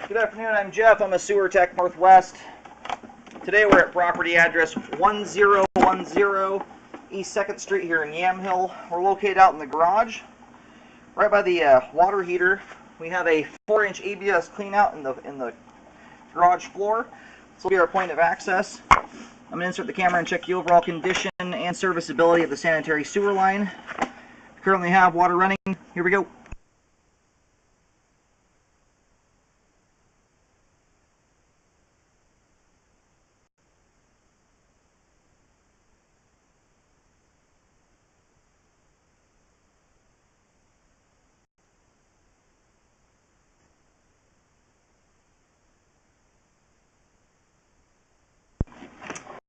Good afternoon, I'm Jeff. I'm a sewer tech Northwest. Today we're at property address 1010 East 2nd Street here in Yamhill. We're located out in the garage, right by the water heater. We have a 4-inch ABS cleanout in the garage floor. This will be our point of access. I'm going to insert the camera and check the overall condition and serviceability of the sanitary sewer line. We currently have water running. Here we go.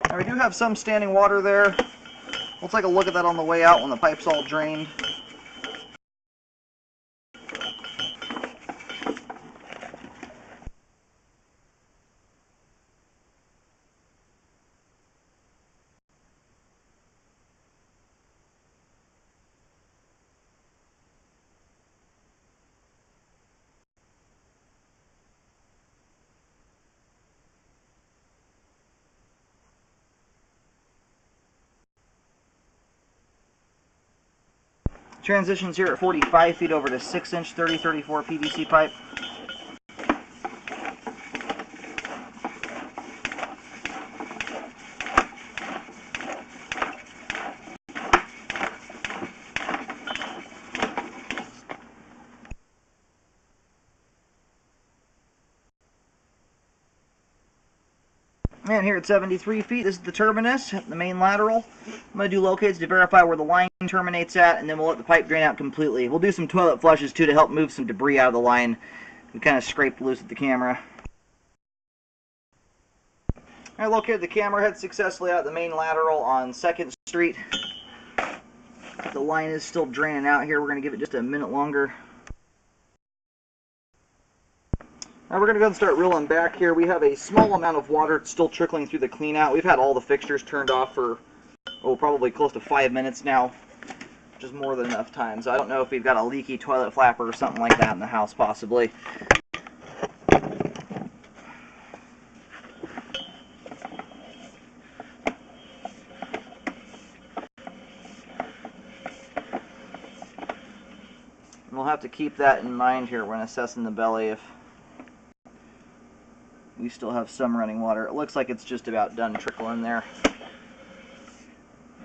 Now we do have some standing water there. We'll take a look at that on the way out when the pipe's all drained. Transitions here at 45 feet over to 6-inch 3034 PVC pipe. And here at 73 feet, this is the terminus, the main lateral. I'm going to do locates to verify where the line terminates at, and then we'll let the pipe drain out completely. We'll do some toilet flushes too to help move some debris out of the line. We kind of scraped loose at the camera. I located the camera head successfully out the main lateral on 2nd Street. The line is still draining out here. We're going to give it just a minute longer. Now we're going to go and start reeling back here. We have a small amount of water still trickling through the clean out. We've had all the fixtures turned off for, probably close to 5 minutes now, which is more than enough time. So I don't know if we've got a leaky toilet flapper or something like that in the house, possibly. And we'll have to keep that in mind here when assessing the belly if we still have some running water. It looks like it's just about done trickling there.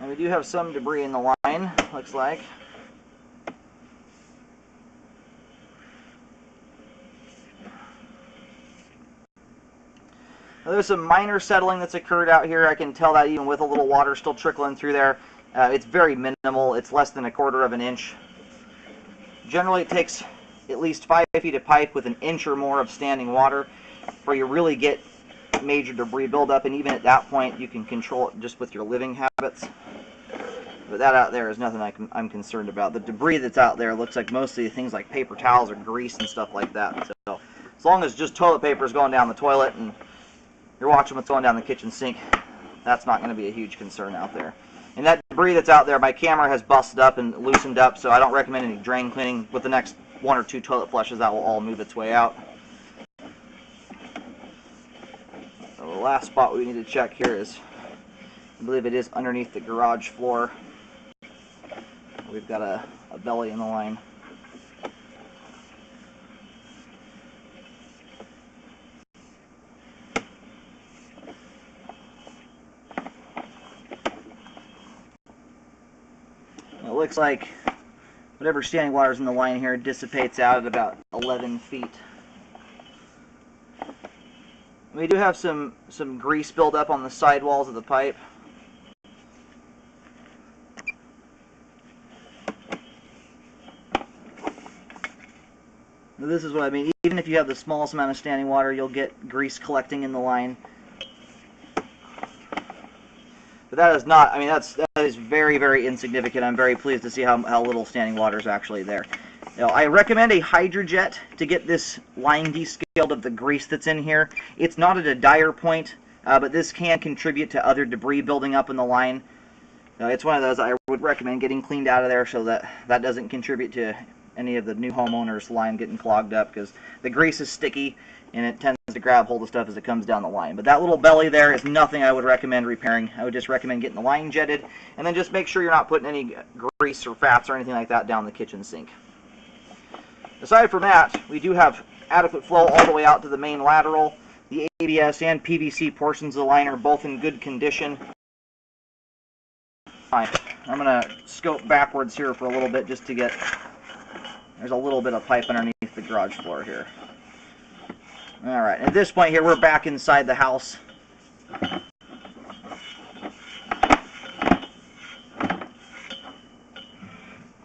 And we do have some debris in the line, looks like. Now, there's some minor settling that's occurred out here. I can tell that even with a little water still trickling through there. It's very minimal. It's less than 1/4 of an inch. Generally, it takes at least 5 feet of pipe with an inch or more of standing water before you really get major debris buildup, and even at that point you can control it just with your living habits. But that out there is nothing I'm concerned about. The debris that's out there looks like mostly things like paper towels or grease and stuff like that. So as long as just toilet paper is going down the toilet and you're watching what's going down the kitchen sink, that's not going to be a huge concern out there. And that debris that's out there, my camera has busted up and loosened up, so I don't recommend any drain cleaning. With the next 1 or 2 toilet flushes, that will all move its way out. So the last spot we need to check here is, I believe it is underneath the garage floor. We've got a belly in the line. It looks like whatever standing water is in the line here dissipates out at about 11 feet. We do have some grease buildup on the sidewalls of the pipe. Now this is what I mean. Even if you have the smallest amount of standing water, you'll get grease collecting in the line. But that is not, I mean, that is very, very insignificant. I'm very pleased to see how little standing water is actually there. Now, I recommend a Hydrojet to get this line descaled of the grease that's in here. It's not at a dire point, but this can contribute to other debris building up in the line. It's one of those I would recommend getting cleaned out of there so that that doesn't contribute to any of the new homeowners' line getting clogged up, because the grease is sticky and it tends to grab hold of stuff as it comes down the line. But that little belly there is nothing I would recommend repairing. I would just recommend getting the line jetted, and then just make sure you're not putting any grease or fats or anything like that down the kitchen sink. Aside from that, we do have adequate flow all the way out to the main lateral. The ABS and PVC portions of the line are both in good condition. Fine. I'm going to scope backwards here for a little bit just to get... There's a little bit of pipe underneath the garage floor here. Alright, at this point here, we're back inside the house.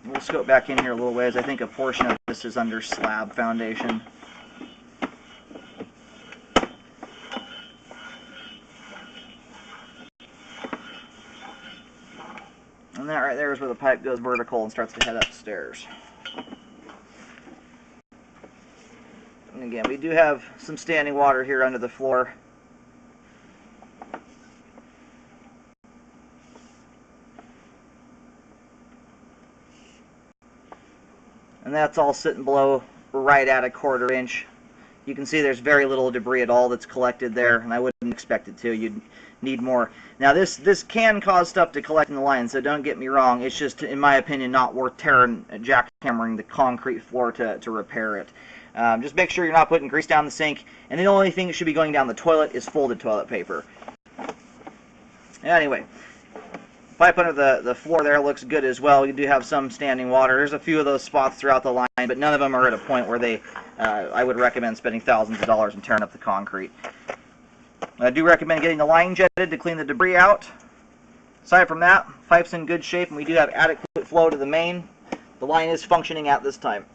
We'll scope back in here a little ways. I think a portion of this is under slab foundation. And that right there is where the pipe goes vertical and starts to head upstairs. And again, we do have some standing water here under the floor. And that's all sitting below right at a 1/4 inch. You can see there's very little debris at all that's collected there, and I wouldn't expect it to. You'd need more. Now this can cause stuff to collect in the line, so don't get me wrong. It's just, in my opinion, not worth jackhammering the concrete floor to repair it. Just make sure you're not putting grease down the sink, and the only thing that should be going down the toilet is folded toilet paper. Anyway, pipe under the floor there looks good as well. You do have some standing water. There's a few of those spots throughout the line, but none of them are at a point where I would recommend spending thousands of dollars and tearing up the concrete. I do recommend getting the line jetted to clean the debris out. Aside from that, pipe's in good shape, and we do have adequate flow to the main. The line is functioning at this time.